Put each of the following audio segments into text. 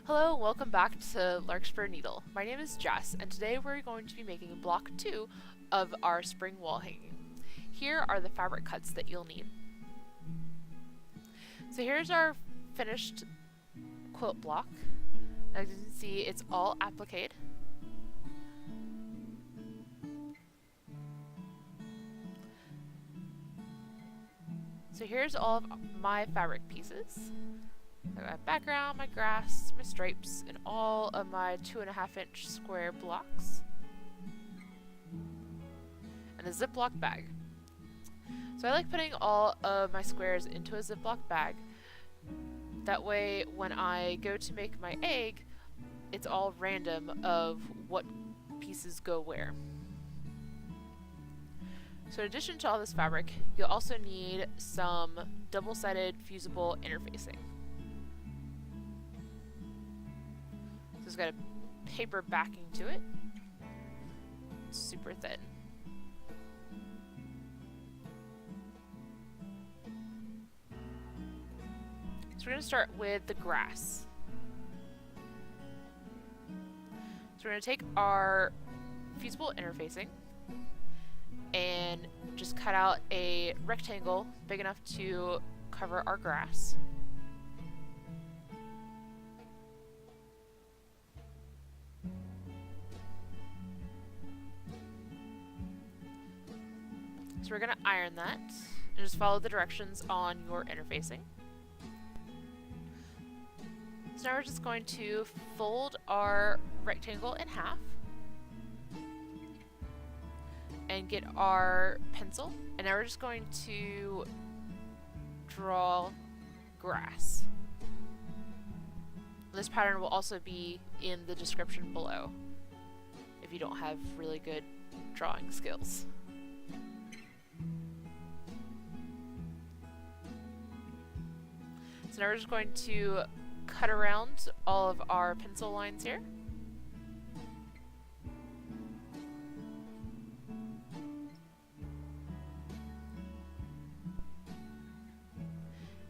Hello and welcome back to Larkspur Needle. My name is Jess, and today we're going to be making block 2 of our spring wall hanging. Here are the fabric cuts that you'll need. So here's our finished quilt block. As you can see, it's all applique. So here's all of my fabric pieces. I got my background, my grass, my stripes, and all of my 2.5-inch square blocks. And a Ziploc bag. So I like putting all of my squares into a Ziploc bag. That way, when I go to make my egg, it's all random of what pieces go where. So in addition to all this fabric, you'll also need some double-sided fusible interfacing. So it's got a paper backing to it. It's super thin. So we're going to start with the grass. So we're going to take our fusible interfacing and just cut out a rectangle big enough to cover our grass. So we're going to iron that and just follow the directions on your interfacing. So now we're just going to fold our rectangle in half and get our pencil, and now we're just going to draw grass. This pattern will also be in the description below if you don't have really good drawing skills. So now we're just going to cut around all of our pencil lines here.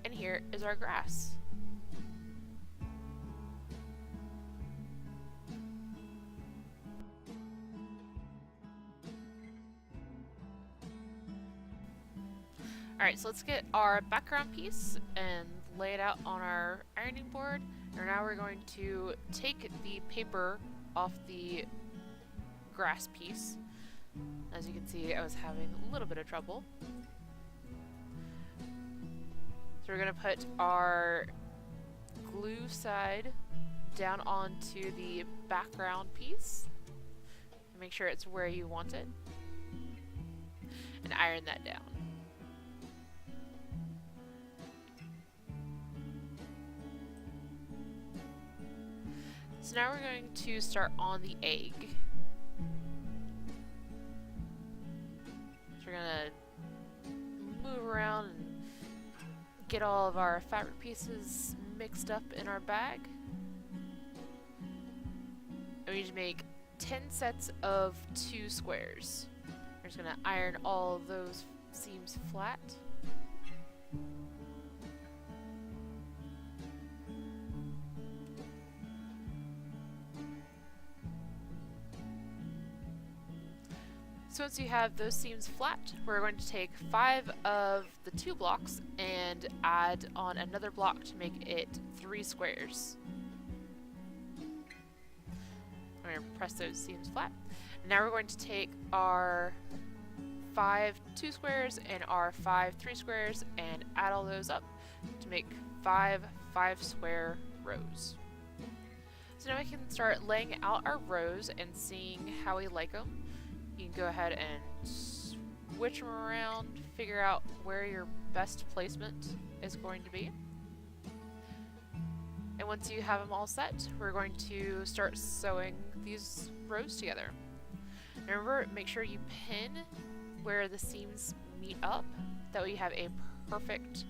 And here is our grass. Alright, so let's get our background piece and lay it out on our ironing board. And now we're going to take the paper off the grass piece. As you can see, I was having a little bit of trouble. So we're going to put our glue side down onto the background piece. And make sure it's where you want it. And iron that down. So now we're going to start on the egg. So we're going to move around and get all of our fabric pieces mixed up in our bag. And we need to make 10 sets of 2 squares. We're just going to iron all of those seams flat. So once you have those seams flat, we're going to take 5 of the 2 blocks and add on another block to make it 3 squares. I'm going to press those seams flat. And now we're going to take our 5 2 squares and our 5 3 squares and add all those up to make 5 5 square rows. So now we can start laying out our rows and seeing how we like them. You can go ahead and switch them around, figure out where your best placement is going to be. And once you have them all set, we're going to start sewing these rows together. Remember, make sure you pin where the seams meet up. That way you have a perfect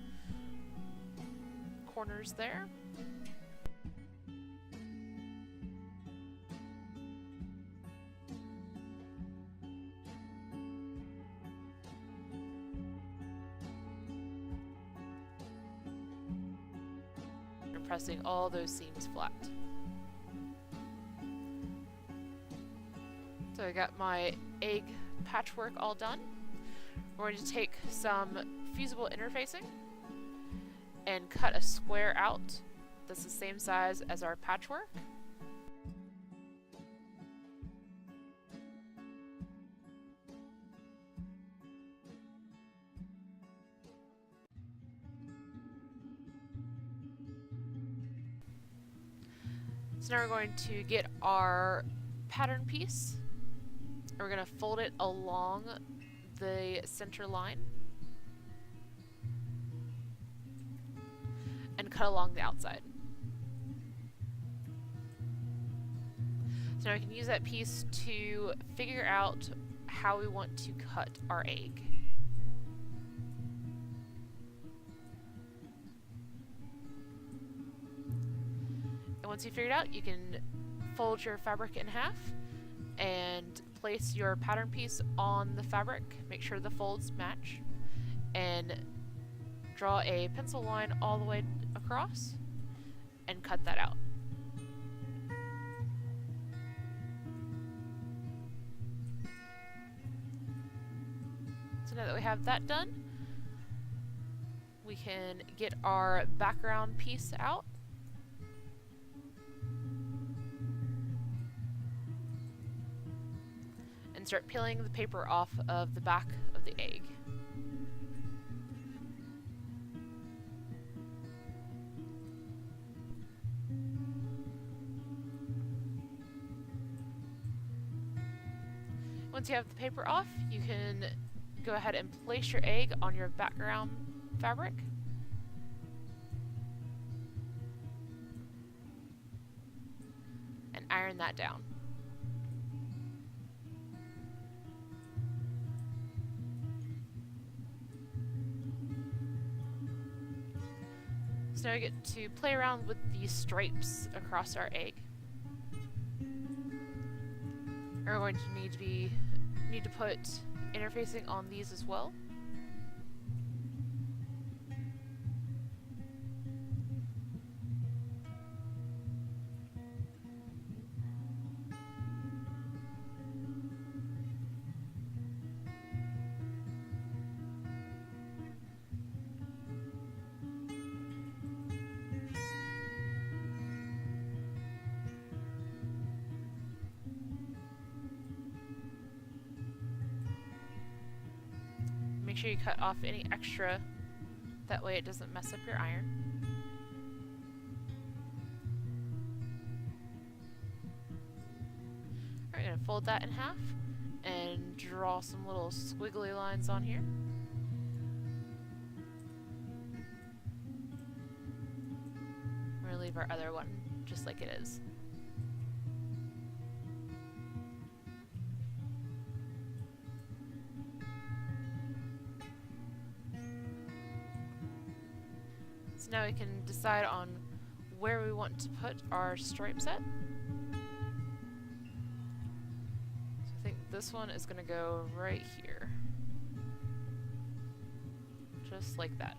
corners there. Pressing all those seams flat. So I got my egg patchwork all done. We're going to take some fusible interfacing and cut a square out that's the same size as our patchwork. So now we're going to get our pattern piece, and we're going to fold it along the center line and cut along the outside. So now we can use that piece to figure out how we want to cut our egg. And once you figure it out, you can fold your fabric in half and place your pattern piece on the fabric. Make sure the folds match and draw a pencil line all the way across and cut that out. So now that we have that done, we can get our background piece out. And start peeling the paper off of the back of the egg. Once you have the paper off, you can go ahead and place your egg on your background fabric. And iron that down. So now we get to play around with the stripes across our egg. We're going to need to put interfacing on these as well. Make sure you cut off any extra, that way it doesn't mess up your iron. We're going to fold that in half and draw some little squiggly lines on here. We're going to leave our other one just like it is. So now we can decide on where we want to put our stripes at. So I think this one is going to go right here. Just like that.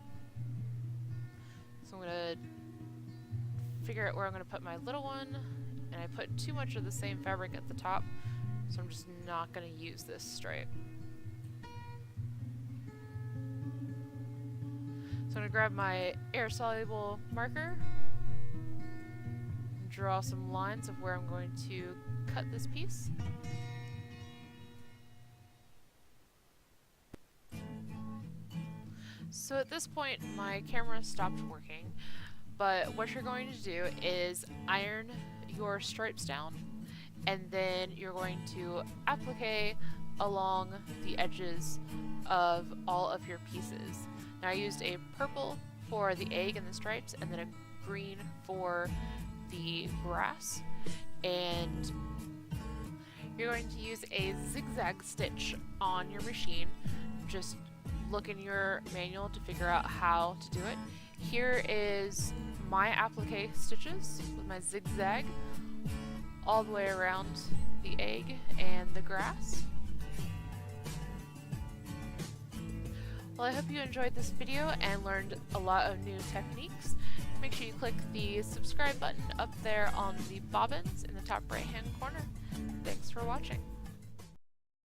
So I'm going to figure out where I'm going to put my little one, and I put too much of the same fabric at the top, so I'm just not going to use this stripe. So I'm going to grab my air-soluble marker, and draw some lines of where I'm going to cut this piece. So at this point my camera stopped working, but what you're going to do is iron your stripes down, and then you're going to applique along the edges of all of your pieces. Now I used a purple for the egg and the stripes, and then a green for the grass, and you're going to use a zigzag stitch on your machine. Just look in your manual to figure out how to do it. Here is my applique stitches with my zigzag all the way around the egg and the grass. Well, I hope you enjoyed this video and learned a lot of new techniques. Make sure you click the subscribe button up there on the bobbins in the top right hand corner. Thanks for watching.